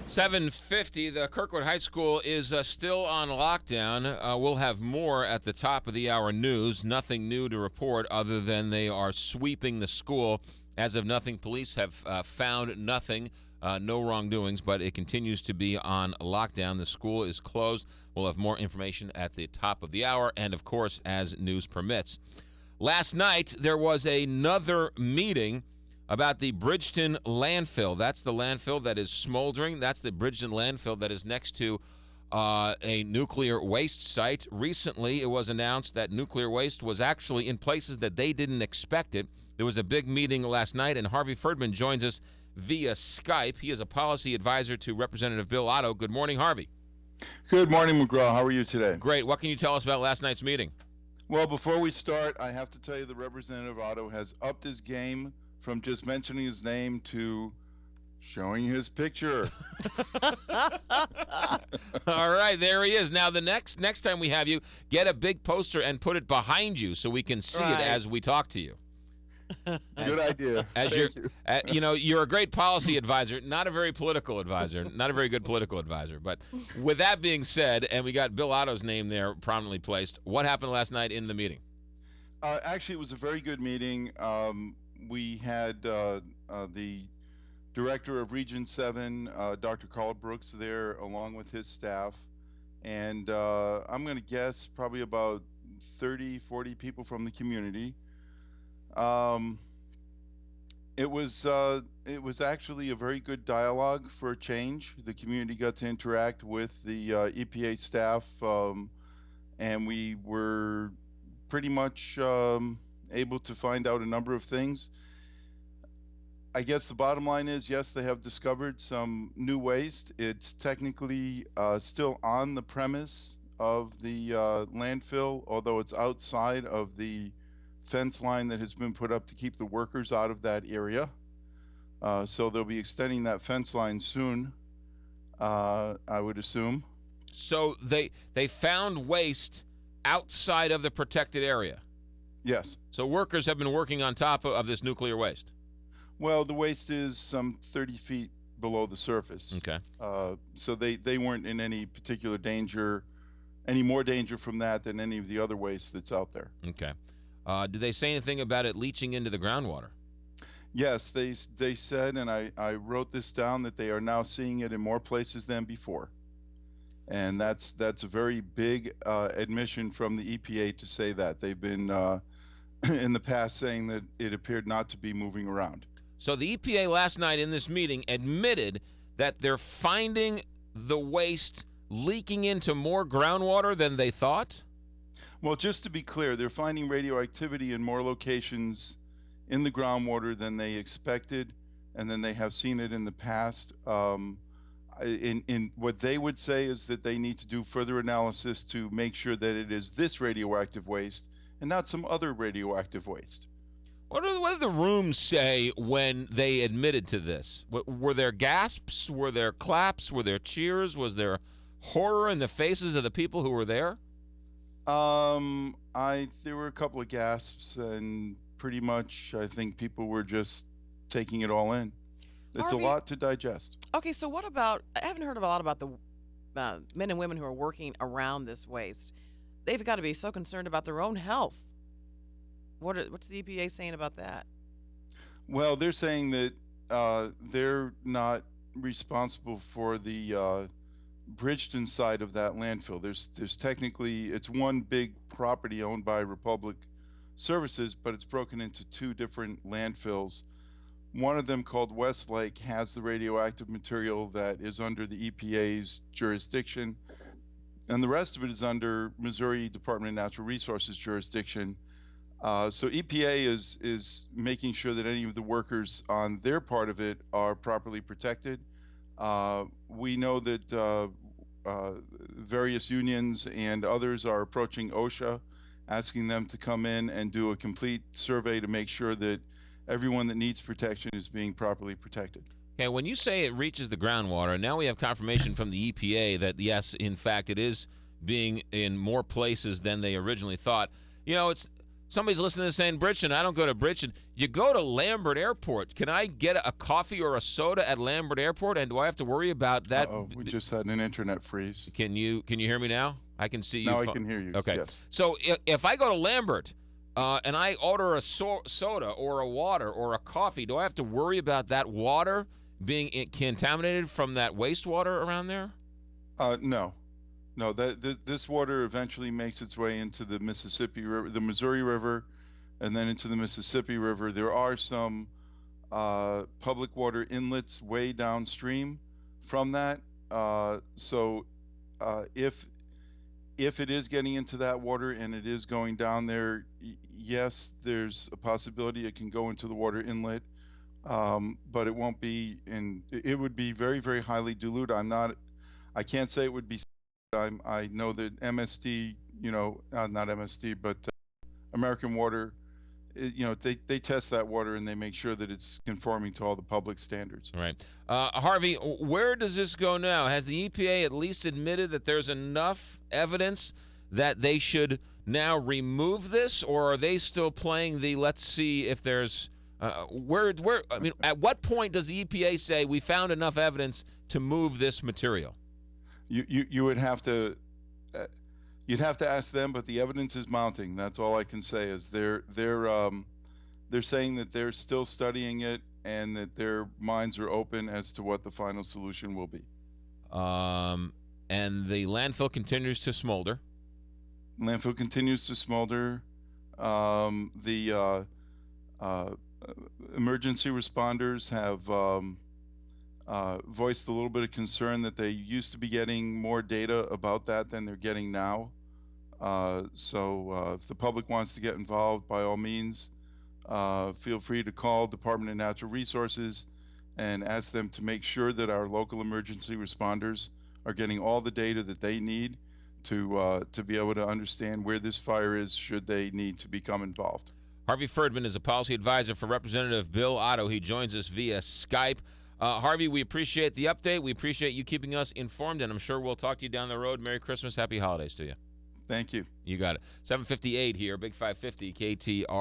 7:50, the Kirkwood High School is still on lockdown. We'll have more at the top of the hour news. Nothing new to report other than they are sweeping the school. As of nothing, police have found nothing, no wrongdoings, but it continues to be on lockdown. The school is closed. We'll have more information at the top of the hour and, of course, as news permits. Last night, there was another meeting about the Bridgeton landfill. That's the landfill that is smoldering. That's the Bridgeton landfill that is next to a nuclear waste site. Recently, it was announced that nuclear waste was actually in places that they didn't expect it. There was a big meeting last night, and Harvey Ferdman joins us via Skype. He is a policy advisor to Representative Bill Otto. Good morning, Harvey. Good morning, McGraw. How are you today? Great. What can you tell us about last night's meeting? Well, before we start, I have to tell you that Representative Otto has upped his game from just mentioning his name to showing his picture. All right, there he is. Now, the next time we have you, get a big poster and put it behind you so we can see it as we talk to you. Good idea. You're a great policy advisor, not a very political advisor, not a very good political advisor. But with that being said, and we got Bill Otto's name there prominently placed, what happened last night in the meeting? Actually, it was a very good meeting. We had the director of Region 7, Dr. Carl Brooks, there along with his staff. And I'm going to guess probably about 30, 40 people from the community. It was actually a very good dialogue for a change. The community got to interact with the EPA staff, and we were pretty much able to find out a number of things. I guess the bottom line is, yes, they have discovered some new waste. It's technically still on the premise of the landfill, although it's outside of the fence line that has been put up to keep the workers out of that area. So they'll be extending that fence line soon, I would assume. So they found waste outside of the protected area? Yes. So workers have been working on top of this nuclear waste? Well, the waste is some 30 feet below the surface. Okay. So they weren't in any particular danger, any more danger from that than any of the other waste that's out there. Okay. Did they say anything about it leaching into the groundwater? Yes, they said, and I wrote this down, that they are now seeing it in more places than before. And that's a very big admission from the EPA to say that. They've been in the past saying that it appeared not to be moving around. So the EPA last night in this meeting admitted that they're finding the waste leaking into more groundwater than they thought? Well, just to be clear, they're finding radioactivity in more locations in the groundwater than they expected, and then they have seen it in the past. In what they would say is that they need to do further analysis to make sure that it is this radioactive waste and not some other radioactive waste. What did the rooms say when they admitted to this? Were there gasps? Were there claps? Were there cheers? Was there horror in the faces of the people who were there? There were a couple of gasps, and pretty much I think people were just taking it all in. It's Harvey, a lot to digest. Okay, so what about, I haven't heard a lot about the men and women who are working around this waste. They've got to be so concerned about their own health. What's the EPA saying about that? Well, they're saying that they're not responsible for the Bridgeton side of that landfill. There's technically, it's one big property owned by Republic Services, but it's broken into two different landfills. One of them, called Westlake, has the radioactive material that is under the EPA's jurisdiction, and the rest of it is under Missouri Department of Natural Resources jurisdiction. So EPA is making sure that any of the workers on their part of it are properly protected. We know that various unions and others are approaching OSHA, asking them to come in and do a complete survey to make sure that everyone that needs protection is being properly protected. Okay, when you say it reaches the groundwater, now we have confirmation from the EPA that, yes, in fact, it is being in more places than they originally thought. You know, it's somebody's listening to this saying, Bridgeton, I don't go to Bridgeton. You go to Lambert Airport. Can I get a coffee or a soda at Lambert Airport? And do I have to worry about that? Oh, we just had an internet freeze. Can you hear me now? I can see you. Now I can hear you. Okay. Yes. So if I go to Lambert and I order a soda or a water or a coffee, do I have to worry about that water being contaminated from that wastewater around there? No. This water eventually makes its way into the Mississippi River, the Missouri River, and then into the Mississippi River. There are some public water inlets way downstream from that. So if it is getting into that water and it is going down there, yes, there's a possibility it can go into the water inlet, but it won't be it would be very, very highly dilute. I can't say it would be. I know that MSD, not MSD, but American Water, they test that water and they make sure that it's conforming to all the public standards. Right. Harvey, where does this go now? Has the EPA at least admitted that there's enough evidence that they should now remove this, or are they still playing the let's see if there's at what point does the EPA say we found enough evidence to move this material? You would have to you'd have to ask them, but the evidence is mounting. That's all I can say is they're saying that they're still studying it and that their minds are open as to what the final solution will be. And the landfill continues to smolder. Landfill continues to smolder. The emergency responders have voiced a little bit of concern that they used to be getting more data about that than they're getting now. So if the public wants to get involved, by all means, feel free to call Department of Natural Resources and ask them to make sure that our local emergency responders are getting all the data that they need to be able to understand where this fire is should they need to become involved. Harvey Ferdman is a policy advisor for Representative Bill Otto. He joins us via Skype. Harvey, we appreciate the update. We appreciate you keeping us informed, and I'm sure we'll talk to you down the road. Merry Christmas. Happy holidays to you. Thank you. You got it. 7:58 here, Big 550 KTR.